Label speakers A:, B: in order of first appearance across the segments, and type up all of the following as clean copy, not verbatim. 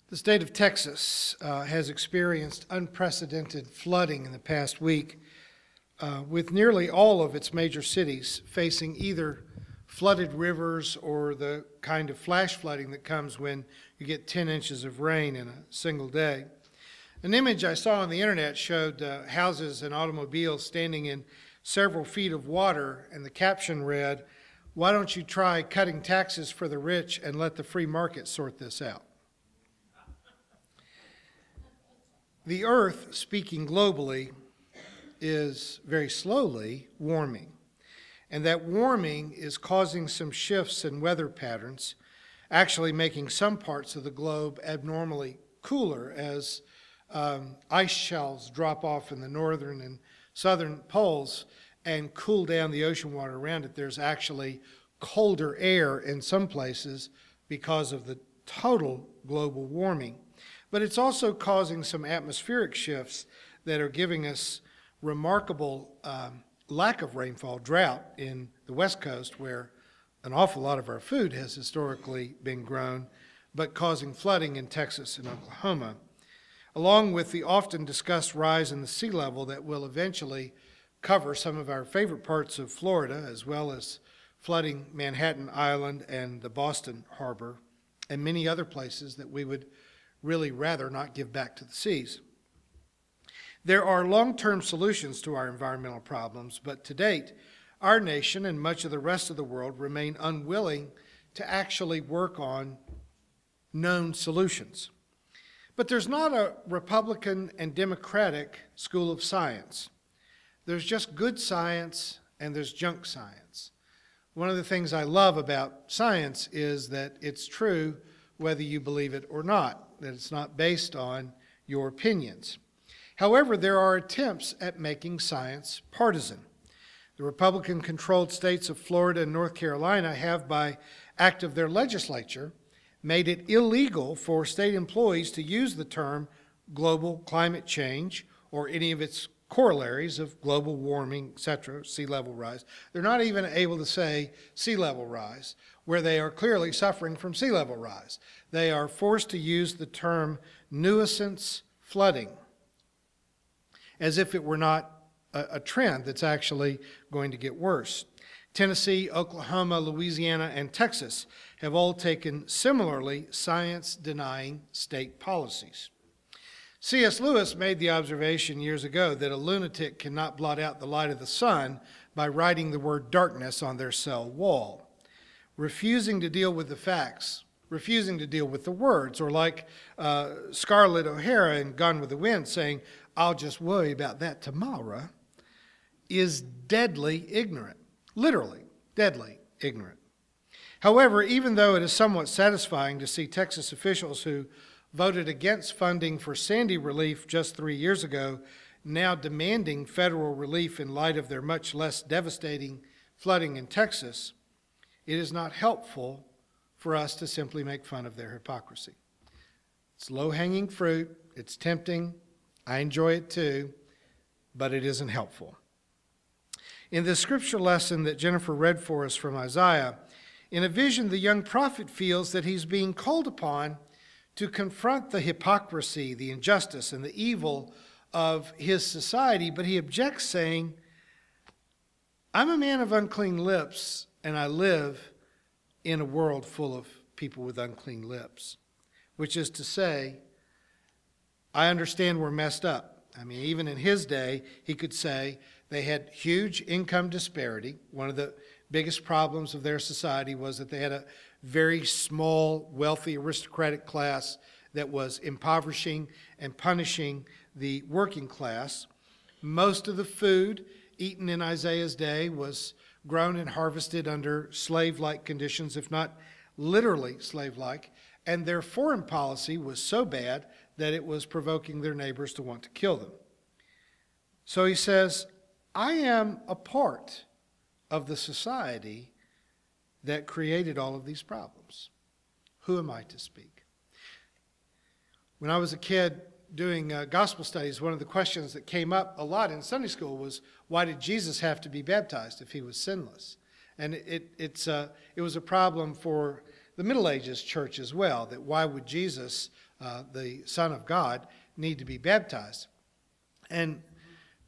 A: The state of Texas has experienced unprecedented flooding in the past week, with nearly all of its major cities facing either flooded rivers or the kind of flash flooding that comes when you get 10 inches of rain in a single day. An image I saw on the internet showed houses and automobiles standing in several feet of water, and the caption read, "Why don't you try cutting taxes for the rich and let the free market sort this out?" The earth, speaking globally, is very slowly warming. And that warming is causing some shifts in weather patterns, actually making some parts of the globe abnormally cooler as ice shelves drop off in the northern and southern poles and cool down the ocean water around it. There's actually colder air in some places because of the total global warming. But it's also causing some atmospheric shifts that are giving us remarkable lack of rainfall, drought in the West Coast, where an awful lot of our food has historically been grown, but causing flooding in Texas and Oklahoma, along with the often discussed rise in the sea level that will eventually cover some of our favorite parts of Florida, as well as flooding Manhattan Island and the Boston Harbor, and many other places that we would really rather not give back to the seas. There are long-term solutions to our environmental problems, but to date, our nation and much of the rest of the world remain unwilling to actually work on known solutions. But there's not a Republican and Democratic school of science. There's just good science and there's junk science. One of the things I love about science is that it's true whether you believe it or not, that it's not based on your opinions. However, there are attempts at making science partisan. The Republican-controlled states of Florida and North Carolina have, by act of their legislature, made it illegal for state employees to use the term global climate change or any of its corollaries of global warming, etc., sea level rise. They're not even able to say sea level rise, where they are clearly suffering from sea level rise. They are forced to use the term nuisance flooding, as if it were not a trend that's actually going to get worse. Tennessee, Oklahoma, Louisiana, and Texas have all taken similarly science-denying state policies. C.S. Lewis made the observation years ago that a lunatic cannot blot out the light of the sun by writing the word darkness on their cell wall. Refusing to deal with the facts, refusing to deal with the words, or like Scarlett O'Hara in Gone with the Wind saying, "I'll just worry about that tomorrow," is deadly ignorant, literally deadly ignorant. However, even though it is somewhat satisfying to see Texas officials who voted against funding for Sandy relief just 3 years ago now demanding federal relief in light of their much less devastating flooding in Texas, it is not helpful for us to simply make fun of their hypocrisy. It's low-hanging fruit, it's tempting, I enjoy it too, but it isn't helpful. In the scripture lesson that Jennifer read for us from Isaiah, in a vision, the young prophet feels that he's being called upon to confront the hypocrisy, the injustice, and the evil of his society, but he objects, saying, "I'm a man of unclean lips, and I live in a world full of people with unclean lips," which is to say, I understand we're messed up. I mean, even in his day, he could say they had huge income disparity. One of the biggest problems of their society was that they had a very small, wealthy, aristocratic class that was impoverishing and punishing the working class. Most of the food eaten in Isaiah's day was grown and harvested under slave-like conditions, if not literally slave-like, and their foreign policy was so bad that it was provoking their neighbors to want to kill them. So he says, I am a part of the society that created all of these problems. Who am I to speak? When I was a kid doing gospel studies, one of the questions that came up a lot in Sunday school was, why did Jesus have to be baptized if he was sinless? And it was a problem for the Middle Ages church as well, that why would Jesus, the Son of God, need to be baptized? And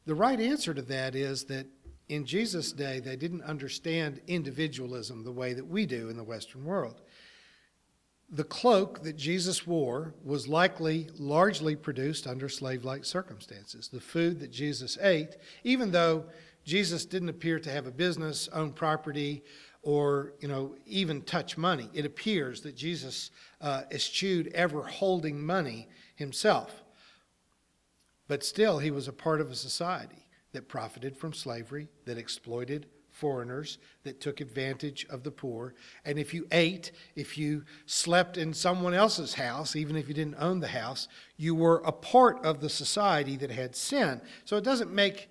A: the right answer to that is that in Jesus' day, they didn't understand individualism the way that we do in the Western world. The cloak that Jesus wore was likely largely produced under slave-like circumstances. The food that Jesus ate, even though Jesus didn't appear to have a business, own property, or even touch money, it appears that Jesus eschewed ever holding money himself. But still, he was a part of a society that profited from slavery, that exploited foreigners, that took advantage of the poor. And if you ate, if you slept in someone else's house, even if you didn't own the house, you were a part of the society that had sin. So it doesn't make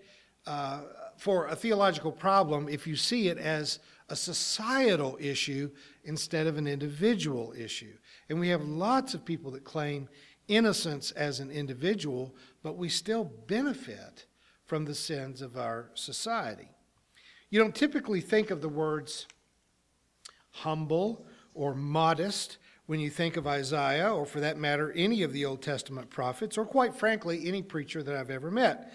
A: for a theological problem if you see it as a societal issue instead of an individual issue. And we have lots of people that claim innocence as an individual, but we still benefit from the sins of our society. You don't typically think of the words humble or modest when you think of Isaiah, or for that matter, any of the Old Testament prophets, or quite frankly, any preacher that I've ever met.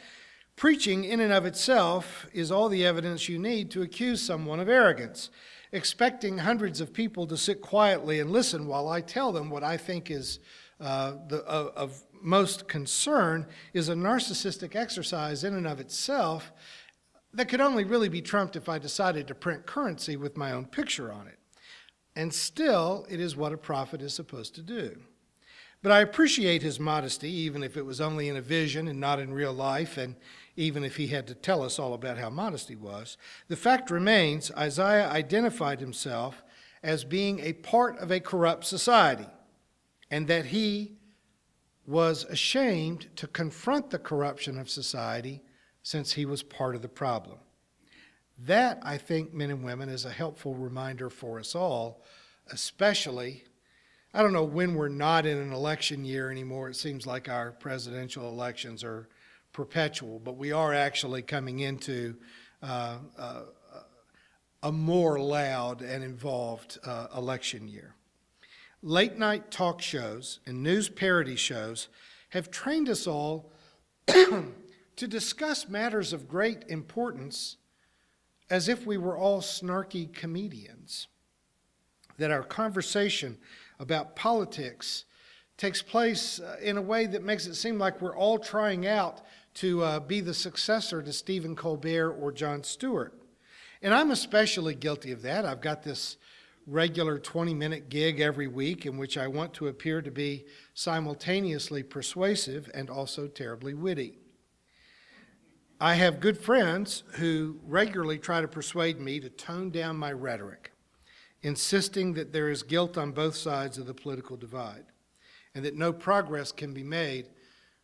A: Preaching in and of itself is all the evidence you need to accuse someone of arrogance. Expecting hundreds of people to sit quietly and listen while I tell them what I think is of most concern is a narcissistic exercise in and of itself that could only really be trumped if I decided to print currency with my own picture on it. And still, it is what a prophet is supposed to do. But I appreciate his modesty, even if it was only in a vision and not in real life, and even if he had to tell us all about how modest he was. The fact remains, Isaiah identified himself as being a part of a corrupt society, and that he was ashamed to confront the corruption of society since he was part of the problem. That, I think, men and women, is a helpful reminder for us all, especially, I don't know when we're not in an election year anymore. It seems like our presidential elections are perpetual, but we are actually coming into a more loud and involved election year. Late night talk shows and news parody shows have trained us all to discuss matters of great importance as if we were all snarky comedians. That our conversation about politics takes place in a way that makes it seem like we're all trying out to be the successor to Stephen Colbert or Jon Stewart. And I'm especially guilty of that. I've got this regular 20-minute gig every week in which I want to appear to be simultaneously persuasive and also terribly witty. I have good friends who regularly try to persuade me to tone down my rhetoric, insisting that there is guilt on both sides of the political divide, and that no progress can be made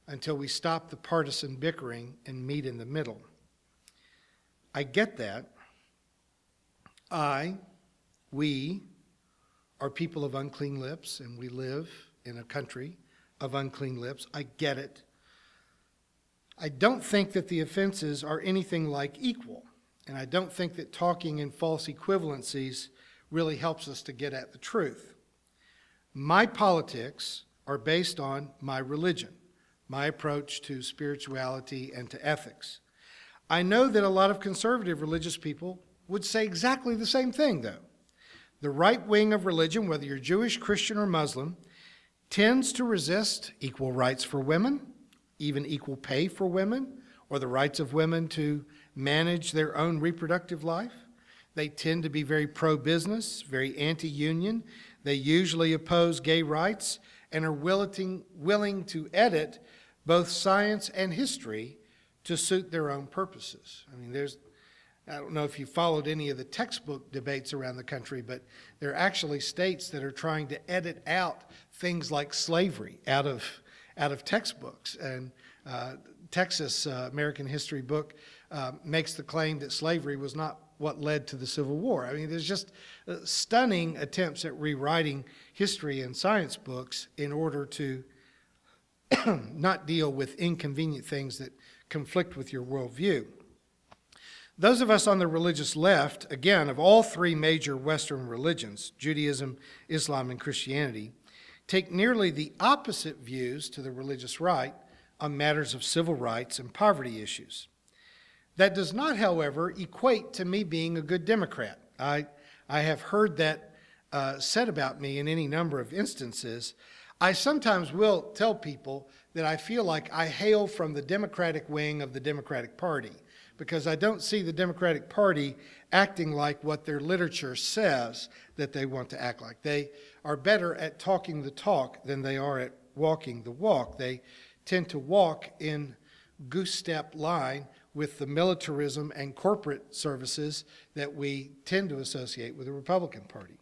A: until we stop the partisan bickering and meet in the middle. I get that. We are people of unclean lips, and we live in a country of unclean lips. I get it. I don't think that the offenses are anything like equal, and I don't think that talking in false equivalencies really helps us to get at the truth. My politics are based on my religion, my approach to spirituality and to ethics. I know that a lot of conservative religious people would say exactly the same thing, though. The right wing of religion, whether you're Jewish, Christian, or Muslim, tends to resist equal rights for women, even equal pay for women, or the rights of women to manage their own reproductive life. They tend to be very pro-business, very anti-union. They usually oppose gay rights and are willing to edit both science and history to suit their own purposes. I mean, I don't know if you followed any of the textbook debates around the country, but there are actually states that are trying to edit out things like slavery out of textbooks. And Texas American History book makes the claim that slavery was not what led to the Civil War. I mean, there's just stunning attempts at rewriting history and science books in order to not deal with inconvenient things that conflict with your worldview. Those of us on the religious left, again, of all three major Western religions, Judaism, Islam, and Christianity, take nearly the opposite views to the religious right on matters of civil rights and poverty issues. That does not, however, equate to me being a good Democrat. I have heard that said about me in any number of instances. I sometimes will tell people that I feel like I hail from the Democratic wing of the Democratic Party, because I don't see the Democratic Party acting like what their literature says that they want to act like. They are better at talking the talk than they are at walking the walk. They tend to walk in goose-step line with the militarism and corporate services that we tend to associate with the Republican Party.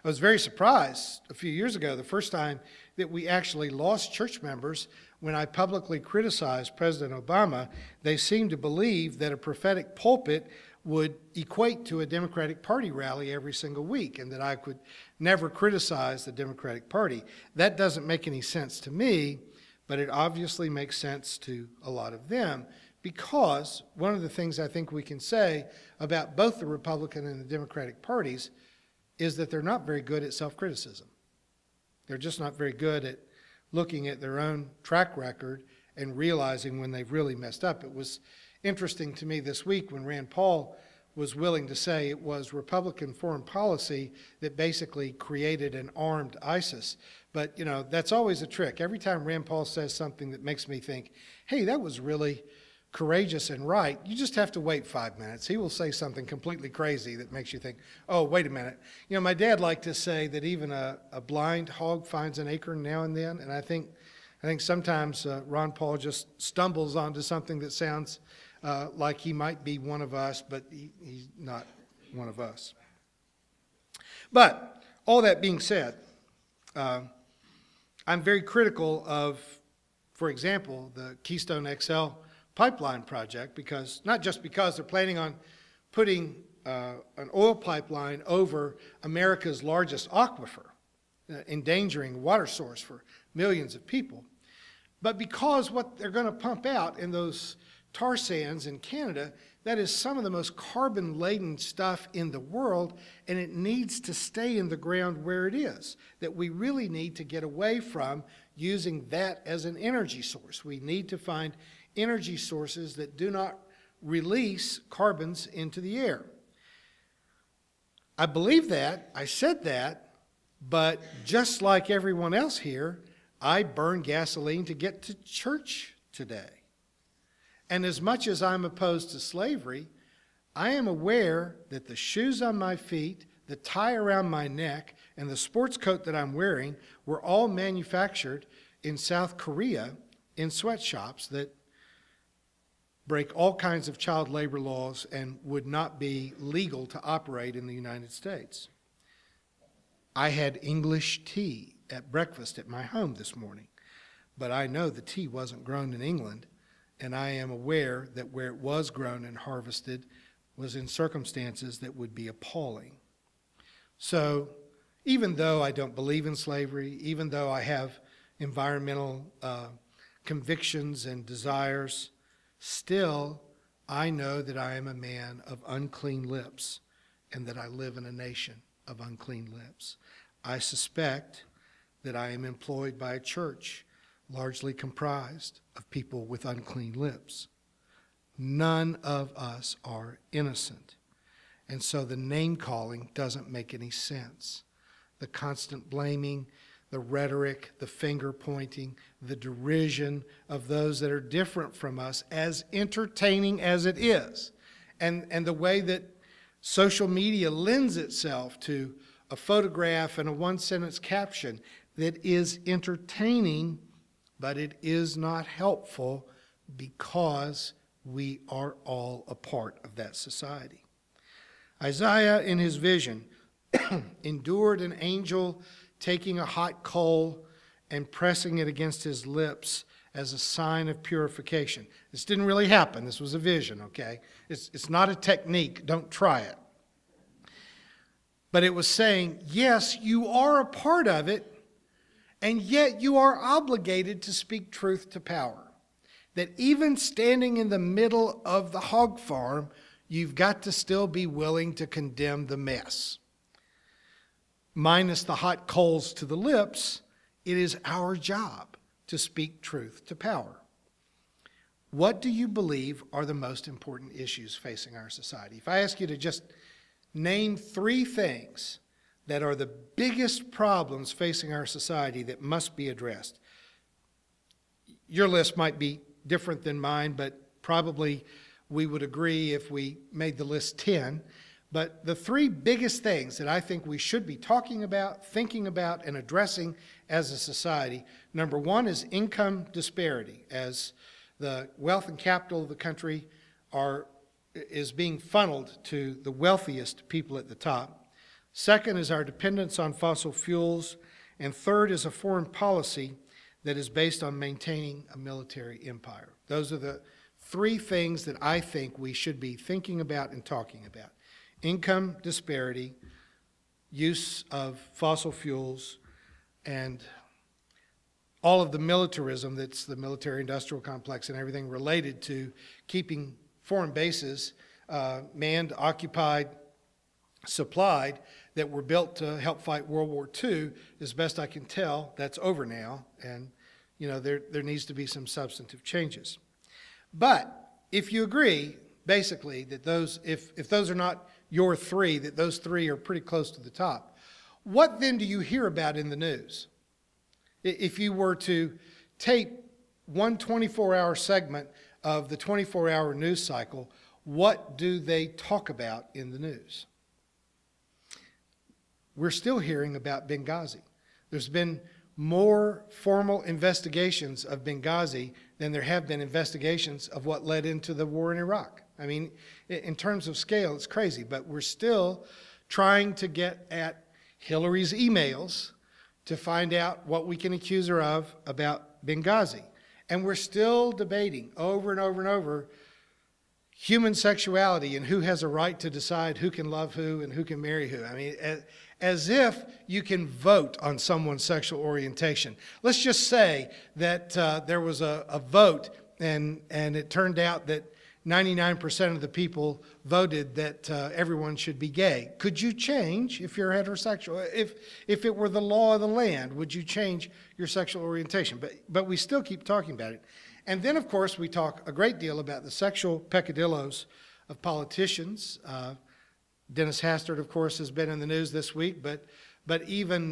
A: I was very surprised a few years ago, the first time that we actually lost church members. When I publicly criticized President Obama, they seemed to believe that a prophetic pulpit would equate to a Democratic Party rally every single week, and that I could never criticize the Democratic Party. That doesn't make any sense to me, but it obviously makes sense to a lot of them, because one of the things I think we can say about both the Republican and the Democratic parties is that they're not very good at self-criticism. They're just not very good at looking at their own track record and realizing when they've really messed up. It was interesting to me this week when Rand Paul was willing to say it was Republican foreign policy that basically created an armed ISIS. But, you know, that's always a trick. Every time Rand Paul says something that makes me think, hey, that was really courageous and right, you just have to wait 5 minutes. He will say something completely crazy that makes you think, oh, wait a minute. You know, my dad liked to say that even a blind hog finds an acorn now and then, and I think sometimes Ron Paul just stumbles onto something that sounds like he might be one of us, but he's not one of us. But all that being said, I'm very critical of, for example, the Keystone XL pipeline project, because not just because they're planning on putting an oil pipeline over America's largest aquifer, endangering water source for millions of people, but because what they're going to pump out in those tar sands in Canada, that is some of the most carbon-laden stuff in the world, and it needs to stay in the ground where it is. That we really need to get away from using that as an energy source. We need to find energy sources that do not release carbons into the air. I believe that, I said that, but just like everyone else here, I burn gasoline to get to church today. And as much as I'm opposed to slavery, I am aware that the shoes on my feet, the tie around my neck, and the sports coat that I'm wearing were all manufactured in South Korea in sweatshops that break all kinds of child labor laws and would not be legal to operate in the United States. I had English tea at breakfast at my home this morning, but I know the tea wasn't grown in England, and I am aware that where it was grown and harvested was in circumstances that would be appalling. So even though I don't believe in slavery, even though I have environmental convictions and desires, still I know that I am a man of unclean lips and that I live in a nation of unclean lips. I suspect that I am employed by a church largely comprised of people with unclean lips. None of us are innocent. And so the name-calling doesn't make any sense. The constant blaming, the rhetoric, the finger-pointing, the derision of those that are different from us, as entertaining as it is, and the way that social media lends itself to a photograph and a one-sentence caption that is entertaining, but it is not helpful because we are all a part of that society. Isaiah, in his vision, endured an angel taking a hot coal and pressing it against his lips as a sign of purification. This didn't really happen. This was a vision, okay? It's not a technique. Don't try it. But it was saying, yes, you are a part of it, and yet you are obligated to speak truth to power. That even standing in the middle of the hog farm, you've got to still be willing to condemn the mess. Minus the hot coals to the lips, it is our job to speak truth to power. What do you believe are the most important issues facing our society? If I ask you to just name 3 things that are the biggest problems facing our society that must be addressed, your list might be different than mine, but probably we would agree if we made the list 10. But the 3 biggest things that I think we should be talking about, thinking about, and addressing as a society, number 1 is income disparity, as the wealth and capital of the country is being funneled to the wealthiest people at the top. Second is our dependence on fossil fuels. And third is a foreign policy that is based on maintaining a military empire. Those are the 3 things that I think we should be thinking about and talking about. Income disparity, use of fossil fuels, and all of the militarism that's the military-industrial complex and everything related to keeping foreign bases manned, occupied, supplied, that were built to help fight World War II. As best I can tell, that's over now, and there needs to be some substantive changes. But if you agree, basically, that if those are not your 3, that those 3 are pretty close to the top, what then do you hear about in the news? If you were to tape one 24-hour segment of the 24-hour news cycle, what do they talk about in the news? We're still hearing about Benghazi. There's been more formal investigations of Benghazi than there have been investigations of what led into the war in Iraq. I mean, in terms of scale, it's crazy, but we're still trying to get at Hillary's emails to find out what we can accuse her of about Benghazi. And we're still debating over and over and over human sexuality and who has a right to decide who can love who and who can marry who. I mean, as if you can vote on someone's sexual orientation. Let's just say that there was a vote and it turned out that 99% of the people voted that everyone should be gay. Could you change if you're heterosexual? If it were the law of the land, would you change your sexual orientation? But we still keep talking about it. And then, of course, we talk a great deal about the sexual peccadillos of politicians. Dennis Hastert, of course, has been in the news this week, but even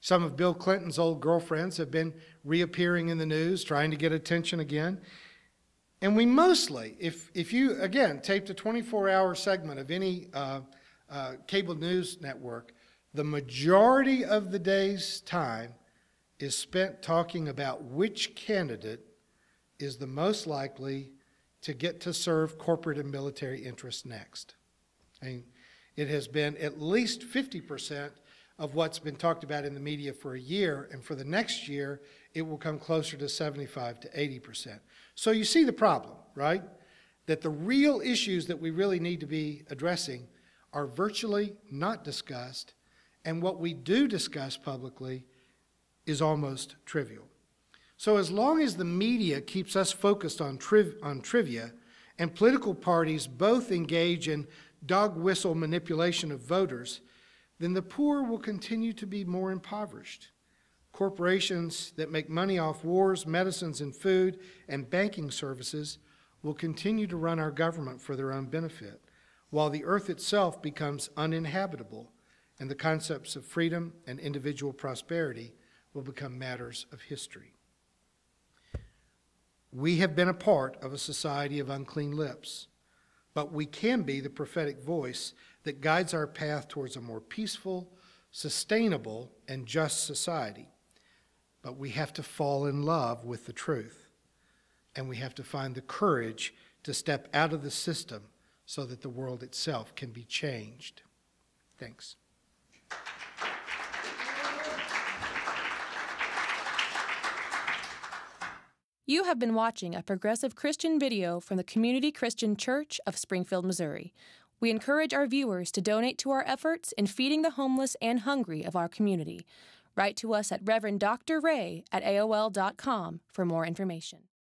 A: some of Bill Clinton's old girlfriends have been reappearing in the news, trying to get attention again. And we mostly, if you, again, taped a 24-hour segment of any cable news network, the majority of the day's time is spent talking about which candidate is the most likely to get to serve corporate and military interests next. I mean, it has been at least 50% of what's been talked about in the media for a year, and for the next year, it will come closer to 75 to 80%. So you see the problem, right? That the real issues that we really need to be addressing are virtually not discussed, and what we do discuss publicly is almost trivial. So as long as the media keeps us focused on trivia, and political parties both engage in dog whistle manipulation of voters, then the poor will continue to be more impoverished. Corporations that make money off wars, medicines, and food, and banking services will continue to run our government for their own benefit, while the earth itself becomes uninhabitable, and the concepts of freedom and individual prosperity will become matters of history. We have been a part of a society of unclean lips, but we can be the prophetic voice that guides our path towards a more peaceful, sustainable, and just society. But we have to fall in love with the truth, and we have to find the courage to step out of the system so that the world itself can be changed. Thanks.
B: You have been watching a progressive Christian video from the Community Christian Church of Springfield, Missouri. We encourage our viewers to donate to our efforts in feeding the homeless and hungry of our community. Write to us at Reverend Dr. Ray at AOL.com for more information.